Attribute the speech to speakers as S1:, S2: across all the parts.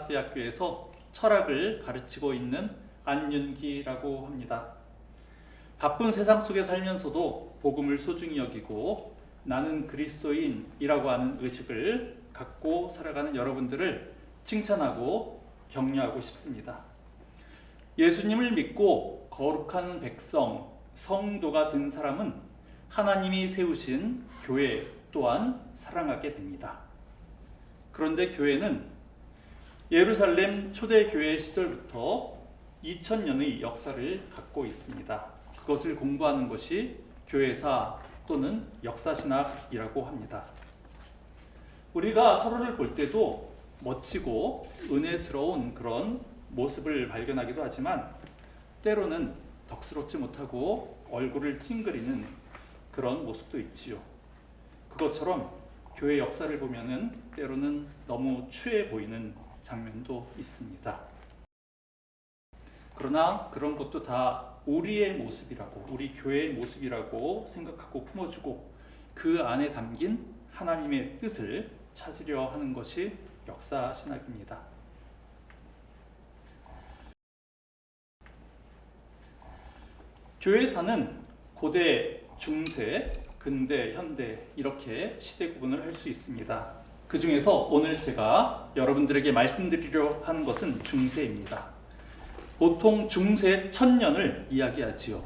S1: 신학대학교에서 철학을 가르치고 있는 안윤기라고 합니다. 바쁜 세상 속에 살면서도 복음을 소중히 여기고 나는 그리스도인이라고 하는 의식을 갖고 살아가는 여러분들을 칭찬하고 격려하고 싶습니다. 예수님을 믿고 거룩한 백성, 성도가 된 사람은 하나님이 세우신 교회 또한 사랑하게 됩니다. 그런데 교회는 예루살렘 초대교회 시절부터 2000년의 역사를 갖고 있습니다. 그것을 공부하는 것이 교회사 또는 역사신학이라고 합니다. 우리가 서로를 볼 때도 멋지고 은혜스러운 그런 모습을 발견하기도 하지만 때로는 덕스럽지 못하고 얼굴을 찡그리는 그런 모습도 있지요. 그것처럼 교회 역사를 보면은 때로는 너무 추해 보이는 장면도 있습니다. 그러나 그런 것도 다 우리의 모습이라고, 우리 교회의 모습이라고 생각하고 품어주고 그 안에 담긴 하나님의 뜻을 찾으려 하는 것이 역사신학입니다. 교회사는 고대, 중세, 근대, 현대 이렇게 시대 구분을 할 수 있습니다. 그 중에서 오늘 제가 여러분들에게 말씀드리려 하는 것은 중세입니다. 보통 중세 1000년을 이야기하지요.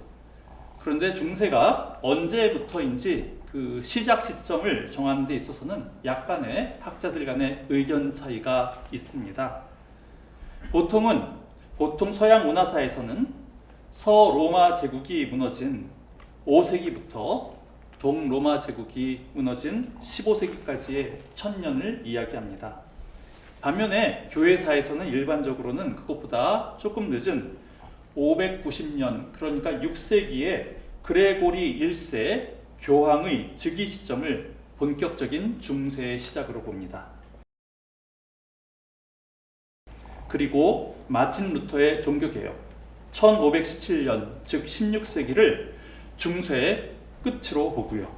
S1: 그런데 중세가 언제부터인지 그 시작 시점을 정하는 데 있어서는 약간의 학자들 간의 의견 차이가 있습니다. 보통 서양 문화사에서는 서로마 제국이 무너진 5세기부터 동로마 제국이 무너진 15세기까지의 1000년을 이야기합니다. 반면에 교회사에서는 일반적으로는 그것보다 조금 늦은 590년, 그러니까 6세기에 그레고리 1세 교황의 즉위 시점을 본격적인 중세의 시작으로 봅니다. 그리고 마틴 루터의 종교개혁 1517년, 즉 16세기를 중세의 끝으로 보고요.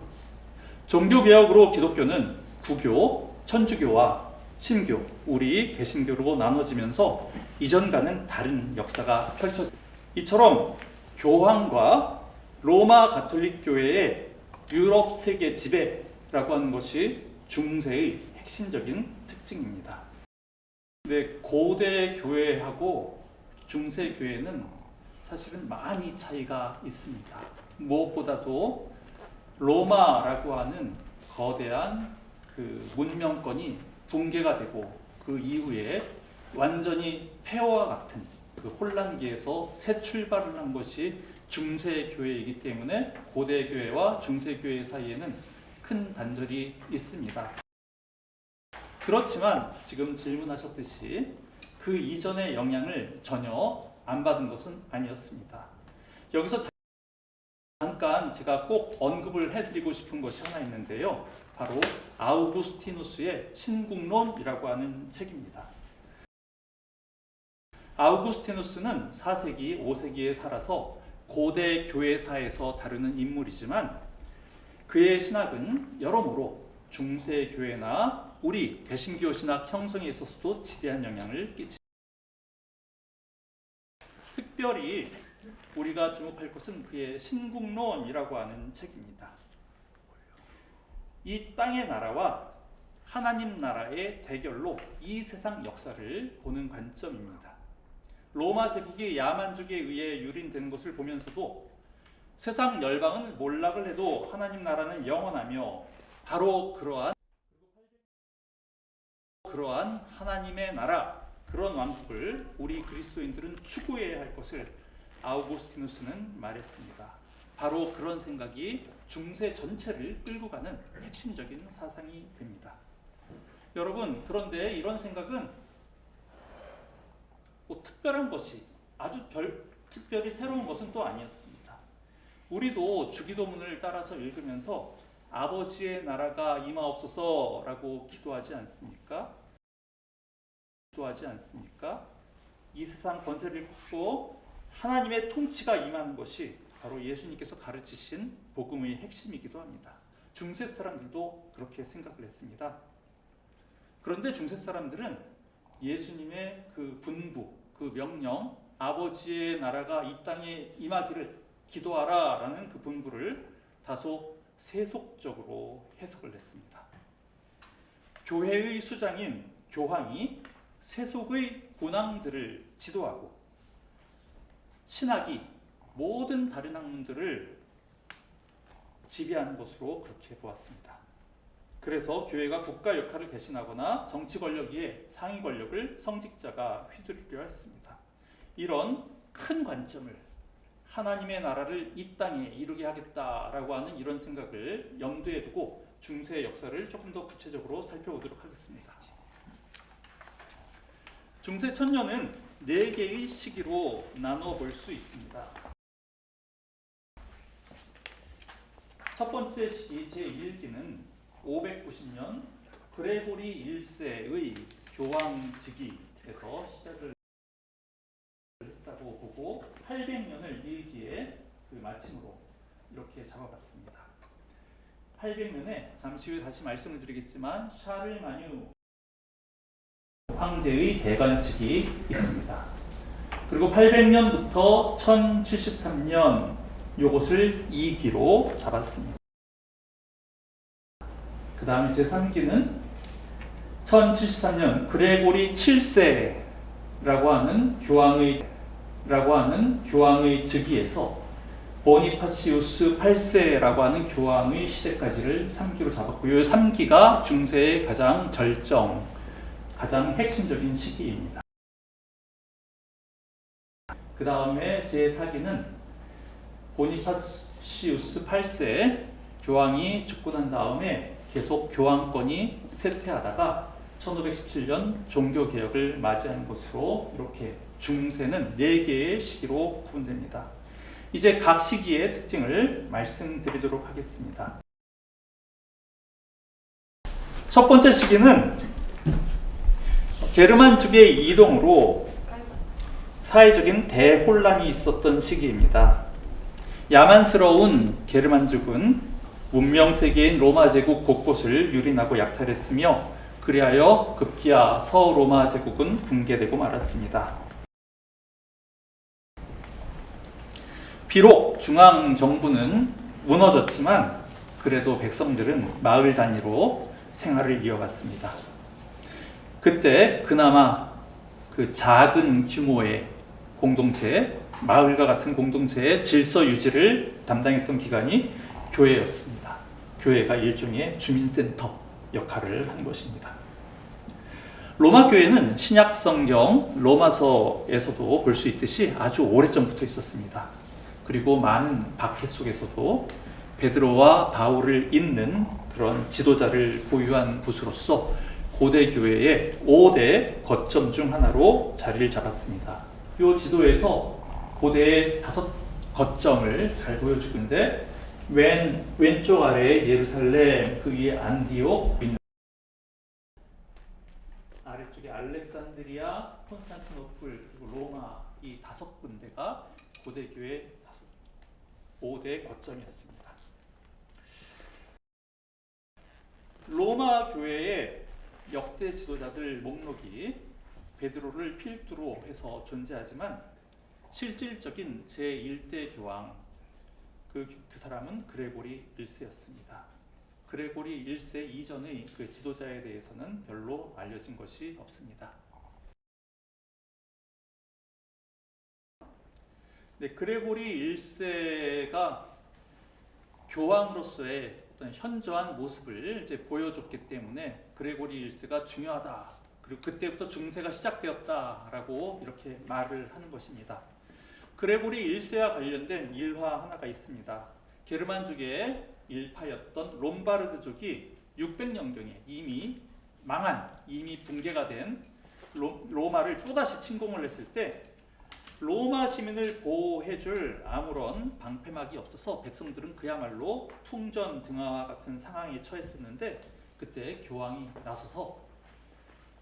S1: 종교개혁으로 기독교는 구교, 천주교와 신교, 우리 개신교로 나눠지면서 이전과는 다른 역사가 펼쳐집니다. 이처럼 교황과 로마 가톨릭 교회의 유럽 세계 지배라고 하는 것이 중세의 핵심적인 특징입니다. 근데 고대 교회하고 중세 교회는 사실은 많이 차이가 있습니다. 무엇보다도 로마라고 하는 거대한 그 문명권이 붕괴가 되고 그 이후에 완전히 폐허와 같은 그 혼란기에서 새 출발을 한 것이 중세 교회이기 때문에 고대 교회와 중세 교회 사이에는 큰 단절이 있습니다. 그렇지만 지금 질문하셨듯이 그 이전의 영향을 전혀 안 받은 것은 아니었습니다. 여기서 잠깐 제가 꼭 언급을 해드리고 싶은 것이 하나 있는데요. 바로 아우구스티누스의 신국론이라고 하는 책입니다. 아우구스티누스는 4세기, 5세기에 살아서 고대 교회사에서 다루는 인물이지만 그의 신학은 여러모로 중세 교회나 우리 개신교 신학 형성에 있어서도 지대한 영향을 끼칩니다. 특별히 우리가 주목할 것은 그의 신국론이라고 하는 책입니다. 이 땅의 나라와 하나님 나라의 대결로 이 세상 역사를 보는 관점입니다. 로마 제국이 야만족에 의해 유린되는 것을 보면서도 세상 열방은 몰락을 해도 하나님 나라는 영원하며 바로 그러한 하나님의 나라, 그런 왕국을 우리 그리스도인들은 추구해야 할 것을 아우구스티누스는 말했습니다. 바로 그런 생각이 중세 전체를 끌고 가는 핵심적인 사상이 됩니다. 여러분, 그런데 이런 생각은 뭐 특별한 것이 아주 특별히 새로운 것은 또 아니었습니다. 우리도 주기도문을 따라서 읽으면서 아버지의 나라가 임하옵소서라고 기도하지 않습니까? 이 세상 권세를 꺾고 하나님의 통치가 임하는 것이 바로 예수님께서 가르치신 복음의 핵심이기도 합니다. 중세 사람들도 그렇게 생각을 했습니다. 그런데 중세 사람들은 예수님의 그 분부, 그 명령, 아버지의 나라가 이 땅에 임하기를 기도하라라는 그 분부를 다소 세속적으로 해석을 했습니다. 교회의 수장인 교황이 세속의 군왕들을 지도하고 신학이 모든 다른 학문들을 지배하는 것으로 그렇게 보았습니다. 그래서 교회가 국가 역할을 대신하거나 정치 권력 위에 상위 권력을 성직자가 휘두르려 했습니다. 이런 큰 관점을 하나님의 나라를 이 땅에 이루게 하겠다라고 하는 이런 생각을 염두에 두고 중세의 역사를 조금 더 구체적으로 살펴보도록 하겠습니다. 중세 천년은 4개의 시기로 나눠 볼 수 있습니다. 첫 번째 시기 제1기는 590년 그레고리 1세의 교황직위에서 시작을 했다고 보고 800년을 1기의 그 마침으로 이렇게 잡아봤습니다. 800년에 잠시 후에 다시 말씀을 드리겠지만 샤를마뉴 황제의 대관식이 있습니다. 그리고 800년부터 1073년 요것을 2기로 잡았습니다. 그 다음에 제3기는 1073년 그레고리 7세라고 하는 교황의 즉위에서 보니파시우스 8세라고 하는 교황의 시대까지를 3기로 잡았고요. 3기가 중세의 가장 절정, 가장 핵심적인 시기입니다. 그 다음에 제4기는 보니파시우스 8세 교황이 죽고 난 다음에 계속 교황권이 쇠퇴하다가 1517년 종교개혁을 맞이한 것으로 이렇게 중세는 4개의 시기로 구분됩니다. 이제 각 시기의 특징을 말씀드리도록 하겠습니다. 첫 번째 시기는 게르만족의 이동으로 사회적인 대혼란이 있었던 시기입니다. 야만스러운 게르만족은 문명 세계인 로마 제국 곳곳을 유린하고 약탈했으며 그리하여 급기야 서로마 제국은 붕괴되고 말았습니다. 비록 중앙 정부는 무너졌지만 그래도 백성들은 마을 단위로 생활을 이어갔습니다. 그때 그나마 그 작은 규모의 공동체, 마을과 같은 공동체의 질서 유지를 담당했던 기관이 교회였습니다. 교회가 일종의 주민센터 역할을 한 것입니다. 로마 교회는 신약 성경 로마서에서도 볼 수 있듯이 아주 오래전부터 있었습니다. 그리고 많은 박해 속에서도 베드로와 바울을 잇는 그런 지도자를 보유한 곳으로서 고대 교회의 5대 거점 중 하나로 자리를 잡았습니다. 이 지도에서 고대의 5 거점을 잘 보여주는데 왼쪽 아래에 예루살렘, 그 위에 안디옥, 아래쪽에 알렉산드리아, 콘스탄티노플, 그리고 로마 이 5군데가 고대 교회 5대 거점이었습니다. 로마 교회의 역대 지도자들 목록이 베드로를 필두로 해서 존재하지만 실질적인 제1대 교황 그 사람은 그레고리 1세였습니다. 그레고리 1세 이전의 그 지도자에 대해서는 별로 알려진 것이 없습니다. 네, 그레고리 1세가 교황으로서의 어떤 현저한 모습을 이제 보여줬기 때문에 그레고리 1세가 중요하다. 그리고 그때부터 중세가 시작되었다라고 이렇게 말을 하는 것입니다. 그레고리 1세와 관련된 일화 하나가 있습니다. 게르만족의 일파였던 롬바르드족이 600년경에 이미 붕괴가 된 로마를 또다시 침공을 했을 때 로마 시민을 보호해줄 아무런 방패막이 없어서 백성들은 그야말로 풍전등화와 같은 상황에 처했었는데 그때 교황이 나서서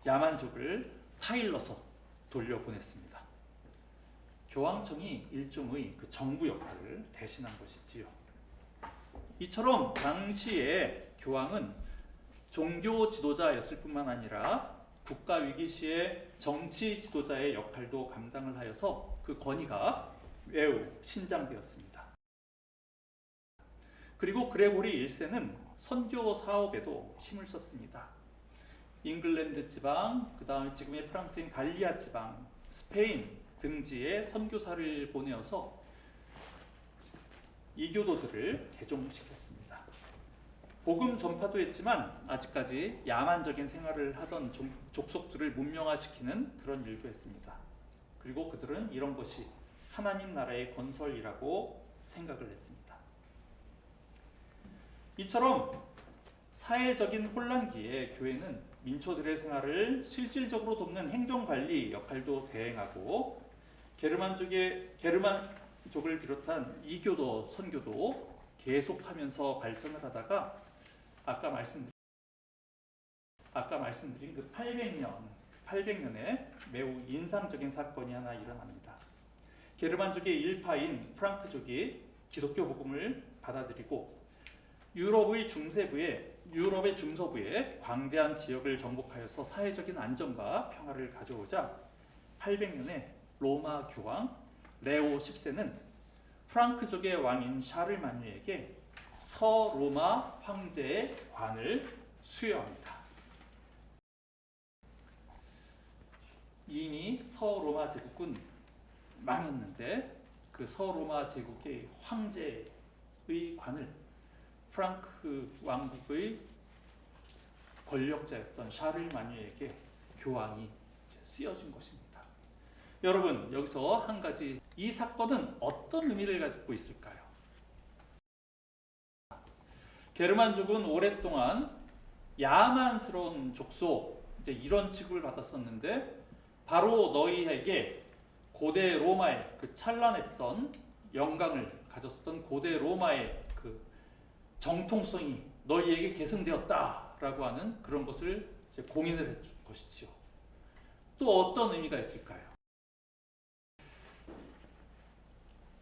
S1: 야만족을 타일러서 돌려보냈습니다. 교황청이 일종의 그 정부 역할을 대신한 것이지요. 이처럼 당시에 교황은 종교 지도자였을 뿐만 아니라 국가 위기 시에 정치 지도자의 역할도 감당을 하여서 그 권위가 매우 신장되었습니다. 그리고 그레고리 1세는 선교 사업에도 힘을 썼습니다. 잉글랜드 지방, 그 다음에 지금의 프랑스인 갈리아 지방, 스페인 등지에 선교사를 보내어서 이교도들을 개종시켰습니다. 복음 전파도 했지만 아직까지 야만적인 생활을 하던 족속들을 문명화시키는 그런 일도 했습니다. 그리고 그들은 이런 것이 하나님 나라의 건설이라고 생각을 했습니다. 이처럼 사회적인 혼란기에 교회는 민초들의 생활을 실질적으로 돕는 행정관리 역할도 대행하고 게르만족을 비롯한 이교도, 선교도 계속하면서 발전을 하다가 아까 말씀드린 그 800년에 매우 인상적인 사건이 하나 일어납니다. 게르만족의 일파인 프랑크족이 기독교 복음을 받아들이고 유럽의 중서부에 광대한 지역을 정복하여서 사회적인 안정과 평화를 가져오자 800년에 로마 교황 레오 10세는 프랑크족의 왕인 샤를마뉴에게 서로마 황제의 관을 수여합니다. 이미 서로마 제국은 망했는데 그 서로마 제국의 황제의 관을 프랑크 왕국의 권력자였던 샤를마뉴에게 교황이 쓰여준 것입니다. 여러분, 여기서 한 가지, 이 사건은 어떤 의미를 가지고 있을까요? 게르만족은 오랫동안 야만스러운 족속, 이제 이런 취급을 받았었는데 바로 너희에게 고대 로마의 그 찬란했던 영광을 가졌었던 고대 로마의 그 정통성이 너희에게 계승되었다라고 하는 그런 것을 이제 공인을 해준 것이지요. 또 어떤 의미가 있을까요?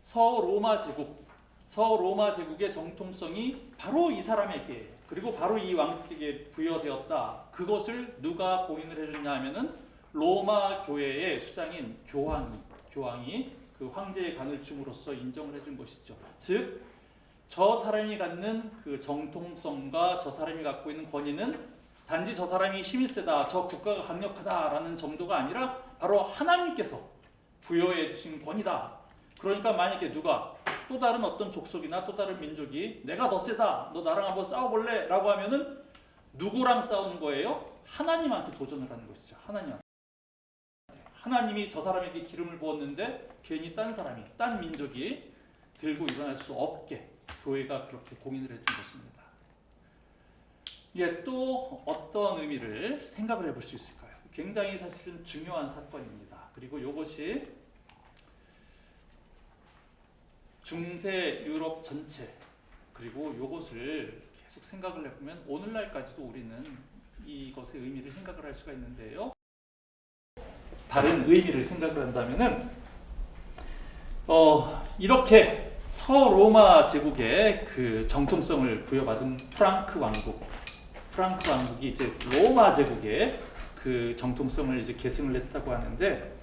S1: 서로마 제국의 정통성이 바로 이 사람에게 그리고 바로 이 왕에게 부여되었다. 그것을 누가 공인을 해줬냐 하면은 로마 교회의 수장인 교황이 그 황제의 관을 줌으로써 인정을 해준 것이죠. 즉, 저 사람이 갖는 그 정통성과 저 사람이 갖고 있는 권위는 단지 저 사람이 힘이 세다, 저 국가가 강력하다라는 정도가 아니라 바로 하나님께서 부여해 주신 권위다. 그러니까 만약에 누가 또 다른 어떤 족속이나 또 다른 민족이 내가 더 세다, 너 나랑 한번 싸워볼래? 라고 하면은 누구랑 싸우는 거예요? 하나님한테 도전을 하는 것이죠. 하나님이 저 사람에게 기름을 부었는데 괜히 딴 민족이 들고 일어날 수 없게 교회가 그렇게 공인을 해준 것입니다. 또 어떤 의미를 생각을 해볼 수 있을까요? 굉장히 사실은 중요한 사건입니다. 그리고 이것이 중세 유럽 전체, 그리고 이것을 계속 생각을 해보면 오늘날까지도 우리는 이것의 의미를 생각을 할 수가 있는데요. 다른 의미를 생각을 한다면은 이렇게 서로마 제국의 그 정통성을 부여받은 프랑크 왕국이 이제 로마 제국의 그 정통성을 이제 계승을 했다고 하는데,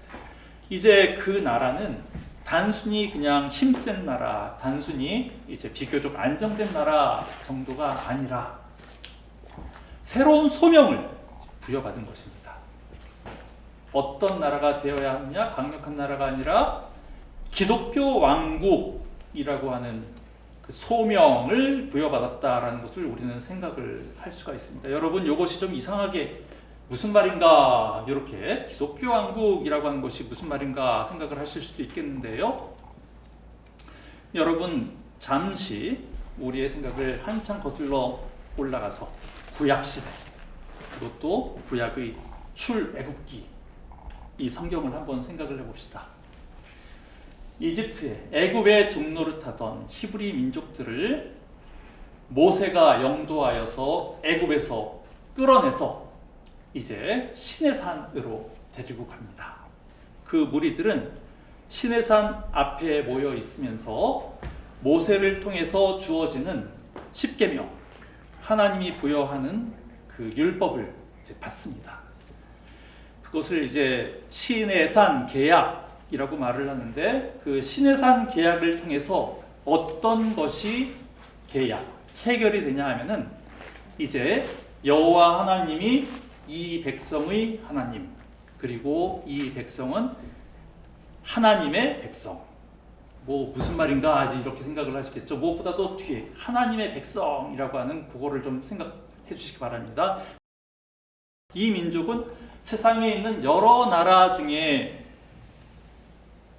S1: 이제 그 나라는 단순히 그냥 힘센 나라, 단순히 이제 비교적 안정된 나라 정도가 아니라 새로운 소명을 부여받은 것입니다. 어떤 나라가 되어야 하느냐? 강력한 나라가 아니라 기독교 왕국이라고 하는 그 소명을 부여받았다라는 것을 우리는 생각을 할 수가 있습니다. 여러분, 이것이 좀 이상하게 무슨 말인가, 이렇게 기독교 왕국이라고 하는 것이 무슨 말인가 생각을 하실 수도 있겠는데요. 여러분, 잠시 우리의 생각을 한참 거슬러 올라가서 구약시대, 그것도 구약의 출애굽기, 이 성경을 한번 생각을 해봅시다. 이집트에 애굽의 종노릇하던 히브리 민족들을 모세가 영도하여서 애굽에서 끌어내서 이제 시내산으로 데리고 갑니다. 그 무리들은 시내산 앞에 모여 있으면서 모세를 통해서 주어지는 십계명, 하나님이 부여하는 그 율법을 이제 받습니다. 그것을 이제 시내산 계약이라고 말을 하는데, 그 시내산 계약을 통해서 어떤 것이 계약, 체결이 되냐 하면은 이제 여호와 하나님이 이 백성의 하나님, 그리고 이 백성은 하나님의 백성. 뭐 무슨 말인가 아직 이렇게 생각을 하시겠죠. 무엇보다도 뒤에 하나님의 백성이라고 하는 그거를 좀 생각해 주시기 바랍니다. 이 민족은 세상에 있는 여러 나라 중에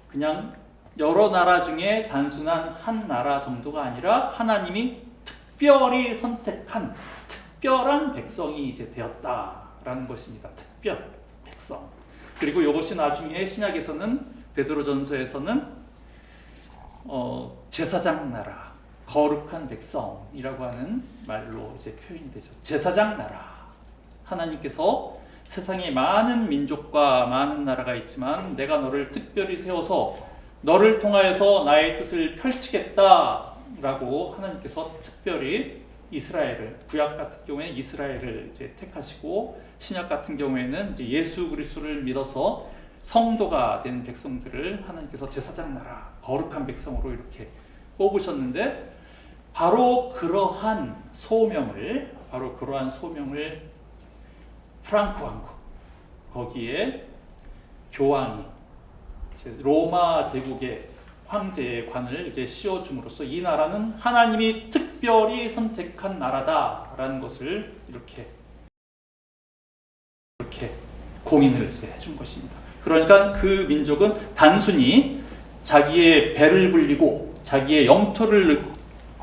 S1: 그냥 여러 나라 중에 단순한 한 나라 정도가 아니라 하나님이 특별히 선택한 특별한 백성이 이제 되었다라는 것입니다. 특별 백성. 그리고 이것이 나중에 신약에서는 베드로전서에서는 제사장 나라, 거룩한 백성이라고 하는 말로 이제 표현이 되죠. 제사장 나라. 하나님께서 세상에 많은 민족과 많은 나라가 있지만 내가 너를 특별히 세워서 너를 통하여서 나의 뜻을 펼치겠다라고 하나님께서 특별히 이스라엘을, 구약 같은 경우에는 이스라엘을 이제 택하시고, 신약 같은 경우에는 이제 예수 그리스도를 믿어서 성도가 된 백성들을 하나님께서 제사장 나라, 거룩한 백성으로 이렇게 뽑으셨는데, 바로 그러한 소명을 프랑크 왕국, 거기에 교황이 로마 제국의 황제의 관을 이제 씌워줌으로써 이 나라는 하나님이 특별히 선택한 나라다라는 것을 이렇게 공인을 이제 해준 것입니다. 그러니까 그 민족은 단순히 자기의 배를 불리고 자기의 영토를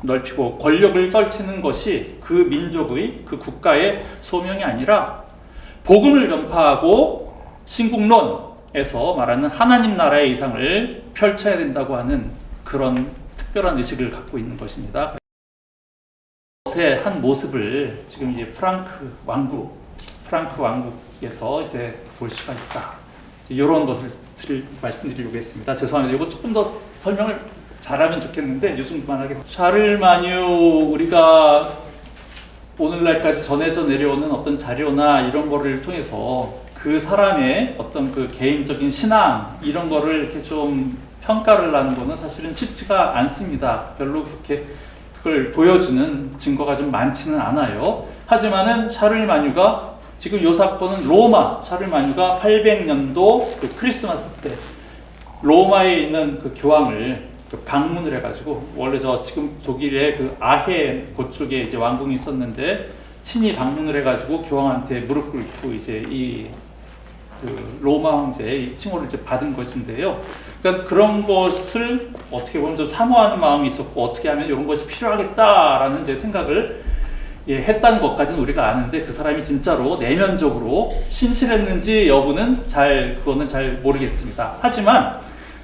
S1: 넓히고 권력을 떨치는 것이 그 민족의, 그 국가의 소명이 아니라 복음을 전파하고 신국론에서 말하는 하나님 나라의 이상을 펼쳐야 된다고 하는 그런 특별한 의식을 갖고 있는 것입니다. 한 모습을 지금 이제 프랑크 왕국에서 이제 볼 수가 있다. 이런 것을 말씀드리려고 했습니다. 죄송합니다. 이거 조금 더 설명을 잘하면 좋겠는데 이 정도만 하겠습니다. 샤를마뉴, 우리가 오늘날까지 전해져 내려오는 어떤 자료나 이런 거를 통해서 그 사람의 어떤 그 개인적인 신앙 이런 거를 이렇게 좀 평가를 하는 거는 사실은 쉽지가 않습니다. 별로 그렇게 그걸 보여주는 증거가 좀 많지는 않아요. 하지만은 샤를마뉴가 지금 이 사건은 샤를마뉴가 800년도 그 크리스마스 때 로마에 있는 그 교황을 방문을 해가지고, 원래 지금 독일의 그 아헤 그쪽에 이제 왕궁이 있었는데 친히 방문을 해가지고 교황한테 무릎 꿇고 이제 그 로마 황제의 칭호를 이제 받은 것인데요. 그러니까 그런 것을 어떻게 보면 좀 사모하는 마음이 있었고, 어떻게 하면 이런 것이 필요하겠다라는 이제 생각을 했다는 것까지는 우리가 아는데, 그 사람이 진짜로 내면적으로 신실했는지 여부는 그거는 잘 모르겠습니다. 하지만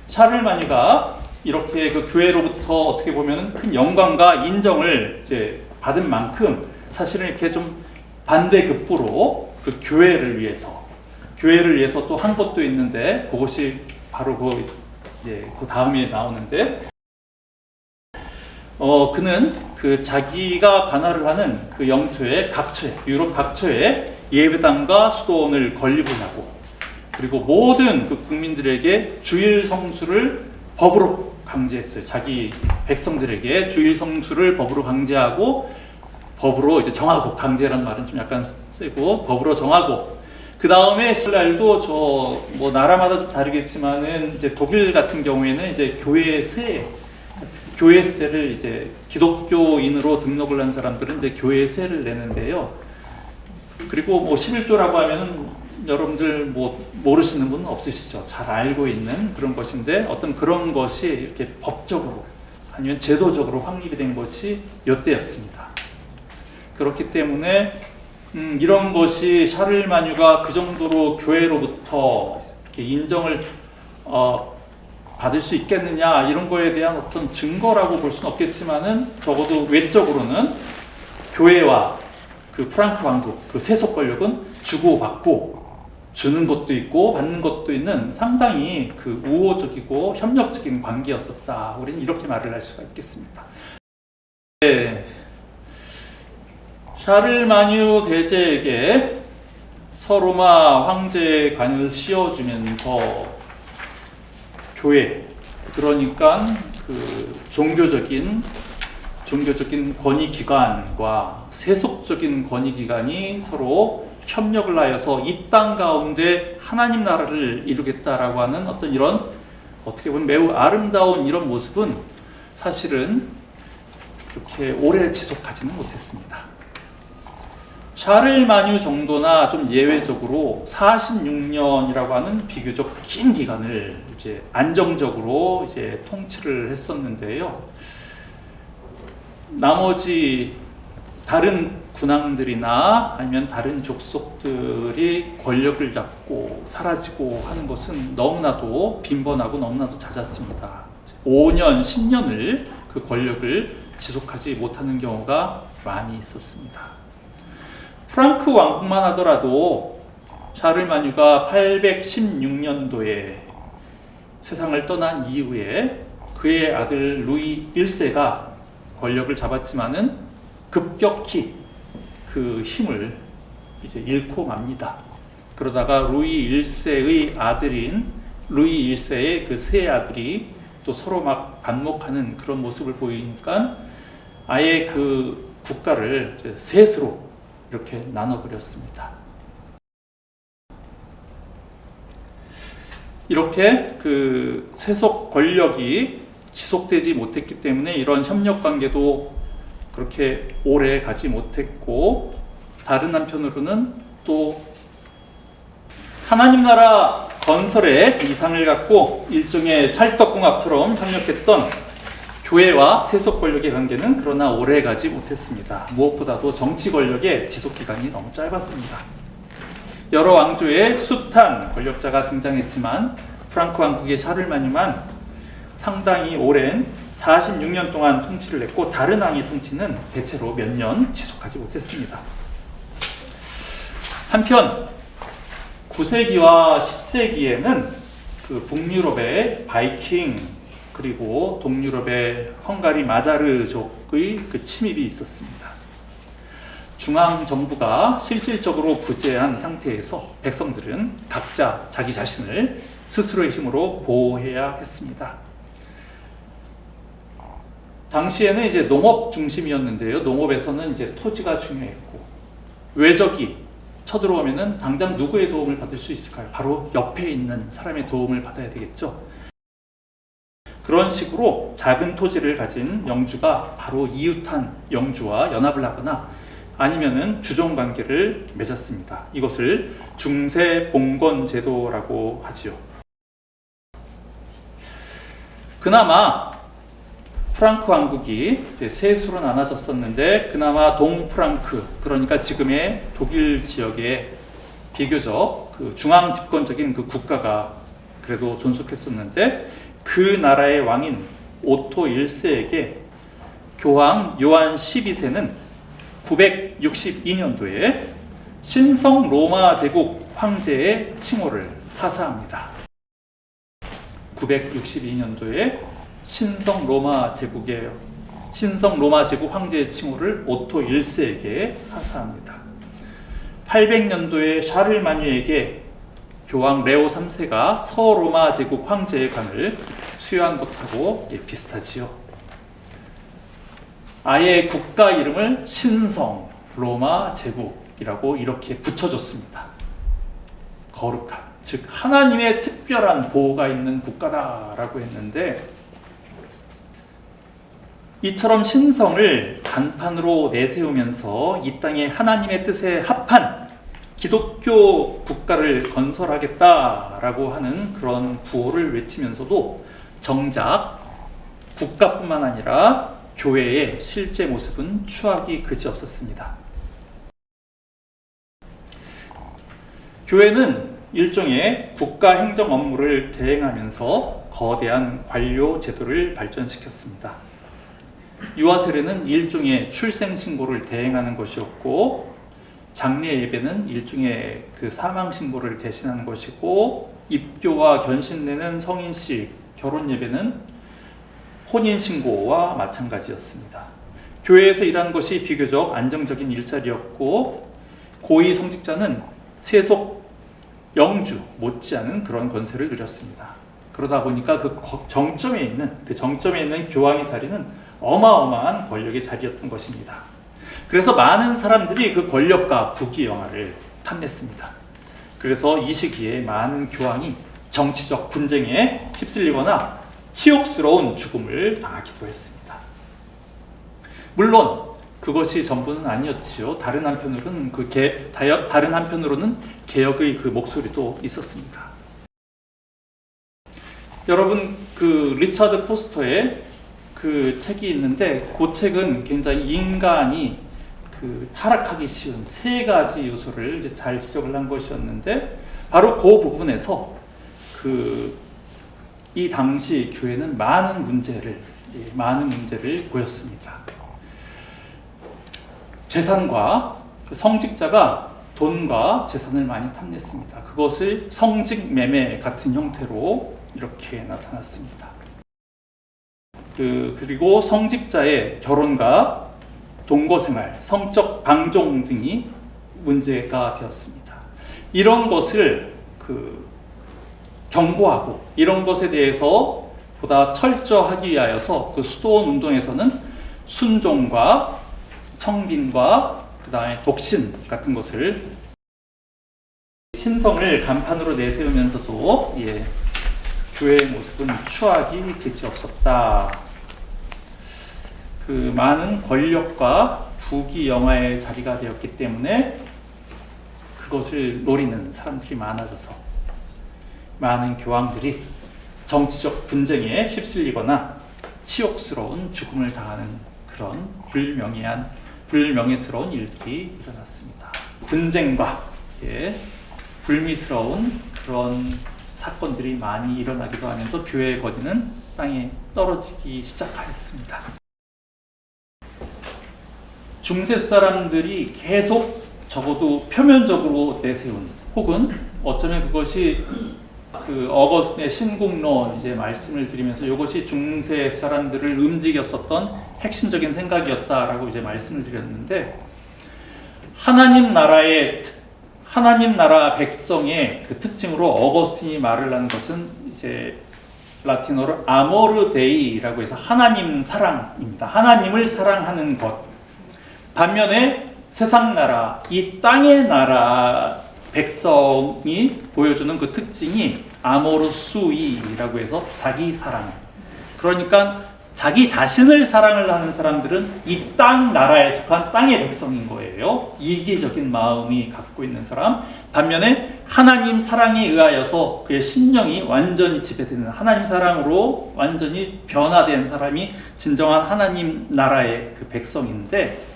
S1: 샤를마뉴가 이렇게 그 교회로부터 어떻게 보면 큰 영광과 인정을 이제 받은 만큼 사실은 이렇게 좀 반대급부로 그 교회를 위해서 또 한 것도 있는데, 그것이 바로 그 다음에 나오는데, 그는 그 자기가 관할을 하는 그 영토의 유럽 각처에 예배당과 수도원을 건립하고, 그리고 모든 그 국민들에게 주일 성수를 법으로 강제했어요. 자기 백성들에게 주일 성수를 법으로 강제하고, 법으로 이제 정하고, 강제라는 말은 좀 약간 세고 법으로 정하고, 그 다음에 신랄도 뭐 나라마다 좀 다르겠지만은 이제 독일 같은 경우에는 이제 교회세를 이제 기독교인으로 등록을 한 사람들은 이제 교회세를 내는데요. 그리고 뭐 11조라고 하면은 여러분들 뭐 모르시는 분은 없으시죠. 잘 알고 있는 그런 것인데, 어떤 그런 것이 이렇게 법적으로 아니면 제도적으로 확립이 된 것이 이때였습니다. 그렇기 때문에 이런 것이 샤를마뉴가 그 정도로 교회로부터 이렇게 인정을 받을 수 있겠느냐, 이런 거에 대한 어떤 증거라고 볼 수는 없겠지만은, 적어도 외적으로는 교회와 그 프랑크 왕국, 그 세속 권력은 주고받고, 주는 것도 있고 받는 것도 있는 상당히 그 우호적이고 협력적인 관계였었다. 우리는 이렇게 말을 할 수가 있겠습니다. 샤를마뉴 대제에게 서로마 황제관을 씌워주면서 교회, 그러니까 그 종교적인 권위기관과 세속적인 권위기관이 서로 협력을 하여서 이 땅 가운데 하나님 나라를 이루겠다라고 하는 어떤 이런 어떻게 보면 매우 아름다운 이런 모습은 사실은 그렇게 오래 지속하지는 못했습니다. 샤를마뉴 정도나 좀 예외적으로 46년이라고 하는 비교적 긴 기간을 이제 안정적으로 이제 통치를 했었는데요. 나머지 다른 군왕들이나 아니면 다른 족속들이 권력을 잡고 사라지고 하는 것은 너무나도 빈번하고 너무나도 잦았습니다. 5년, 10년을 그 권력을 지속하지 못하는 경우가 많이 있었습니다. 프랑크 왕국만 하더라도 샤를마뉴가 816년도에 세상을 떠난 이후에 그의 아들 루이 1세가 권력을 잡았지만은 급격히 그 힘을 이제 잃고 맙니다. 그러다가 루이 1세의 아들인 루이 1세의 그 세 아들이 또 서로 막 반목하는 그런 모습을 보이니까 아예 그 국가를 셋으로 이렇게 나눠버렸습니다. 이렇게 그 세속 권력이 지속되지 못했기 때문에 이런 협력 관계도 그렇게 오래 가지 못했고, 다른 한편으로는 또 하나님 나라 건설에 이상을 갖고 일종의 찰떡궁합처럼 협력했던 교회와 세속 권력의 관계는 그러나 오래 가지 못했습니다. 무엇보다도 정치 권력의 지속 기간이 너무 짧았습니다. 여러 왕조의 숱한 권력자가 등장했지만 프랑크 왕국의 샤를마뉴만 상당히 오랜 46년 동안 통치를 했고, 다른 왕의 통치는 대체로 몇 년 지속하지 못했습니다. 한편 9세기와 10세기에는 그 북유럽의 바이킹 그리고 동유럽의 헝가리 마자르족의 그 침입이 있었습니다. 중앙 정부가 실질적으로 부재한 상태에서 백성들은 각자 자기 자신을 스스로의 힘으로 보호해야 했습니다. 당시에는 이제 농업 중심이었는데요. 농업에서는 이제 토지가 중요했고, 외적이 쳐들어오면은 당장 누구의 도움을 받을 수 있을까요? 바로 옆에 있는 사람의 도움을 받아야 되겠죠. 그런 식으로 작은 토지를 가진 영주가 바로 이웃한 영주와 연합을 하거나 아니면은 주종 관계를 맺었습니다. 이것을 중세봉건 제도라고 하지요. 그나마 프랑크 왕국이 이제 세 수로 나눠졌었는데, 그나마 동프랑크, 그러니까 지금의 독일 지역에 비교적 그 중앙 집권적인 그 국가가 그래도 존속했었는데, 그 나라의 왕인 오토 1세에게 교황 요한 12세는 962년도에 신성 로마 제국 황제의 칭호를 하사합니다. 962년도에 신성 로마 제국 황제의 칭호를 오토 1세에게 하사합니다. 800년도에 샤를마뉴에게 교황 레오 3세가 서로마 제국 황제의 관을 수여한 것하고 비슷하지요. 아예 국가 이름을 신성 로마 제국이라고 이렇게 붙여줬습니다. 거룩한, 즉 하나님의 특별한 보호가 있는 국가다라고 했는데, 이처럼 신성을 간판으로 내세우면서 이 땅에 하나님의 뜻에 합한 기독교 국가를 건설하겠다라고 하는 그런 구호를 외치면서도 정작 국가뿐만 아니라 교회의 실제 모습은 추악이 그지없었습니다. 교회는 일종의 국가 행정 업무를 대행하면서 거대한 관료 제도를 발전시켰습니다. 유아 세례는 일종의 출생 신고를 대행하는 것이었고, 장례 예배는 일종의 그 사망 신고를 대신하는 것이고, 입교와 견신례는 성인식, 결혼 예배는 혼인 신고와 마찬가지였습니다. 교회에서 일하는 것이 비교적 안정적인 일자리였고, 고위 성직자는 세속 영주 못지않은 그런 권세를 누렸습니다. 그러다 보니까 그 정점에 있는 교황의 자리는 어마어마한 권력의 자리였던 것입니다. 그래서 많은 사람들이 그 권력과 부귀영화를 탐냈습니다. 그래서 이 시기에 많은 교황이 정치적 분쟁에 휩쓸리거나 치욕스러운 죽음을 당하기도 했습니다. 물론 그것이 전부는 아니었지요. 다른 한편으로는 개혁의 그 목소리도 있었습니다. 여러분, 그 리처드 포스터의 그 책이 있는데, 그 책은 굉장히 인간이 그 타락하기 쉬운 세 가지 요소를 이제 잘 지적을 한 것이었는데, 바로 그 부분에서 이 당시 교회는 많은 문제를 보였습니다. 재산과 성직자가 돈과 재산을 많이 탐냈습니다. 그것을 성직 매매 같은 형태로 이렇게 나타났습니다. 그리고 성직자의 결혼과 동거생활, 성적 방종 등이 문제가 되었습니다. 이런 것을 경고하고 이런 것에 대해서 보다 철저하기 위하여서 그 수도원 운동에서는 순종과 청빈과 그 다음에 독신 같은 것을 신성을 간판으로 내세우면서도 교회의 모습은 추악이 그지없었다. 그 많은 권력과 부귀영화의 자리가 되었기 때문에 그것을 노리는 사람들이 많아져서 많은 교황들이 정치적 분쟁에 휩쓸리거나 치욕스러운 죽음을 당하는 그런 불명예스러운 일들이 일어났습니다. 분쟁과 불미스러운 그런 사건들이 많이 일어나기도 하면서 교회의 권위는 땅에 떨어지기 시작하였습니다. 중세 사람들이 계속 적어도 표면적으로 내세운, 혹은 어쩌면 그것이 어거스틴의 신국론 이제 말씀을 드리면서 이것이 중세 사람들을 움직였었던 핵심적인 생각이었다라고 이제 말씀을 드렸는데, 하나님 나라 백성의 그 특징으로 어거스틴이 말을 한 것은 이제 라틴어로 아모르 데이라고 해서 하나님 사랑입니다. 하나님을 사랑하는 것. 반면에 세상 나라, 이 땅의 나라 백성이 보여주는 그 특징이 아모르 수이라고 해서 자기 사랑. 그러니까 자기 자신을 사랑을 하는 사람들은 이 땅 나라에 속한 땅의 백성인 거예요. 이기적인 마음이 갖고 있는 사람. 반면에 하나님 사랑에 의하여서 그의 심령이 완전히 지배되는 하나님 사랑으로 완전히 변화된 사람이 진정한 하나님 나라의 그 백성인데,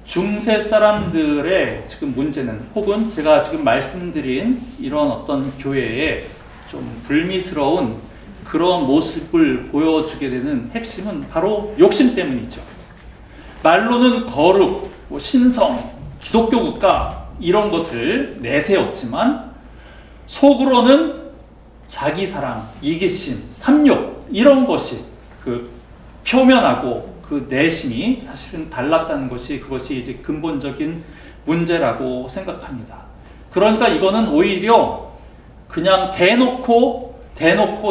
S1: 중세 사람들의 지금 문제는, 혹은 제가 지금 말씀드린 이런 어떤 교회의 좀 불미스러운 그런 모습을 보여주게 되는 핵심은 바로 욕심 때문이죠. 말로는 거룩, 신성, 기독교 국가 이런 것을 내세웠지만 속으로는 자기 사랑, 이기심, 탐욕 이런 것이 그 표면하고 그 내심이 사실은 달랐다는 것이, 그것이 이제 근본적인 문제라고 생각합니다. 그러니까 이거는 오히려 그냥 대놓고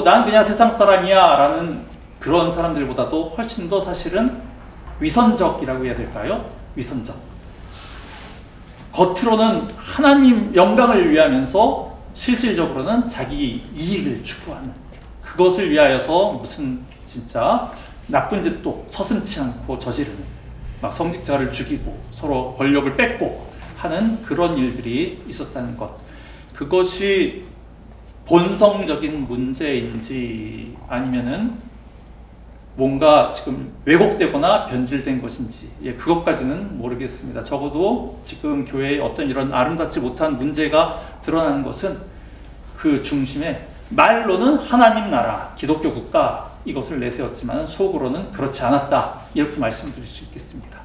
S1: 난 그냥 세상 사람이야 라는 그런 사람들보다도 훨씬 더 사실은 위선적이라고 해야 될까요? 위선적. 겉으로는 하나님 영광을 위하면서 실질적으로는 자기 이익을 추구하는, 그것을 위하여서 무슨 진짜 나쁜 짓도 서슴지 않고 저지르는, 막 성직자를 죽이고 서로 권력을 뺏고 하는 그런 일들이 있었다는 것. 그것이 본성적인 문제인지 아니면은 뭔가 지금 왜곡되거나 변질된 것인지, 그것까지는 모르겠습니다. 적어도 지금 교회에 어떤 이런 아름답지 못한 문제가 드러나는 것은 그 중심에 말로는 하나님 나라, 기독교 국가 이것을 내세웠지만 속으로는 그렇지 않았다, 이렇게 말씀드릴 수 있겠습니다.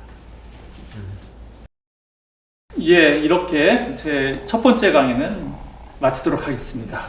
S1: 이렇게 제 첫 번째 강의는 마치도록 하겠습니다.